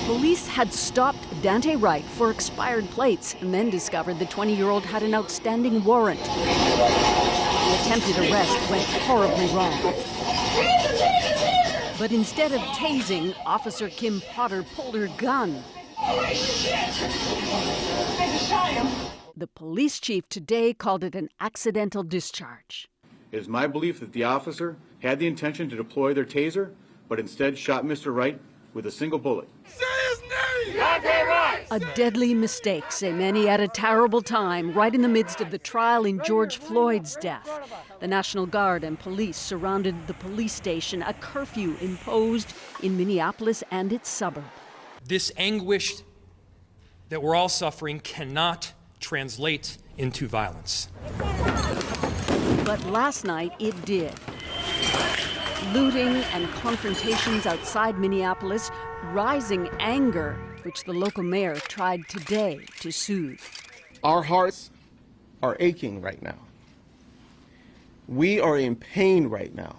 Police had stopped Dante Wright for expired plates and then discovered the 20-year-old had an outstanding warrant. The attempted arrest went horribly wrong. But instead of tasing, Officer Kim Potter pulled her gun. The police chief today called it an accidental discharge. It is my belief that the officer had the intention to deploy their taser, but instead shot Mr. Wright with a single bullet. Say his name! A deadly mistake, say many, at a terrible time, right in the midst of the trial in George Floyd's death. The National Guard and police surrounded the police station, a curfew imposed in Minneapolis and its suburb. This anguish that we're all suffering cannot translate into violence. But last night it did. Looting and confrontations outside Minneapolis, rising anger, which the local mayor tried today to soothe. Our hearts are aching right now. We are in pain right now.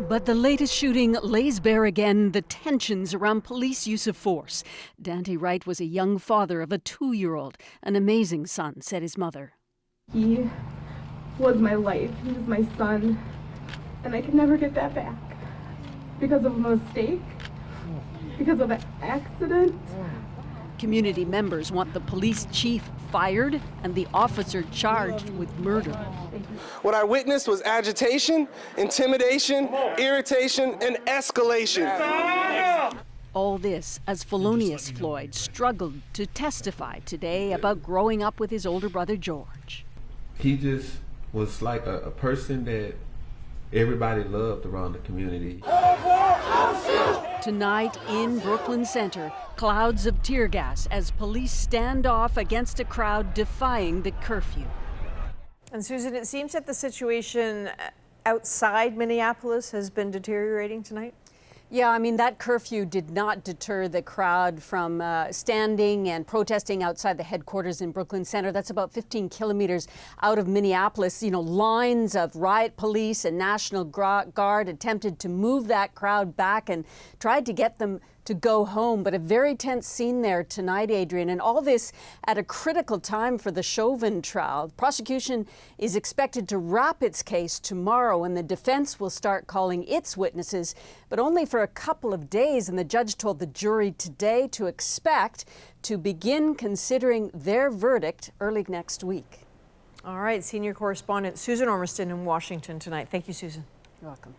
But the latest shooting lays bare again the tensions around police use of force. Dante Wright was a young father of a 2-year-old, an amazing son, said his mother. He was my life. He was my son. And I can never get that back. Because of a mistake. Because of an accident. Community members want the police chief fired and the officer charged with murder. What I witnessed was agitation, intimidation, irritation, and escalation. All this as Felonious Floyd struggled to testify today about growing up with his older brother George. He just was like a person that everybody loved around the community. Tonight in Brooklyn Center, clouds of tear gas as police stand off against a crowd defying the curfew. And Susan, it seems that the situation outside Minneapolis has been deteriorating tonight? Yeah, I mean, that curfew did not deter the crowd from standing and protesting outside the headquarters in Brooklyn Center. That's about 15 kilometers out of Minneapolis. You know, lines of riot police and National Guard attempted to move that crowd back and tried to get them to go home. But a very tense scene there tonight, Adrienne, and all this at a critical time for the Chauvin trial. The prosecution is expected to wrap its case tomorrow, and the defense will start calling its witnesses, but only for a couple of days. And the judge told the jury today to expect to begin considering their verdict early next week. All right, senior correspondent Susan Ormiston in Washington tonight. Thank you, Susan. You're welcome.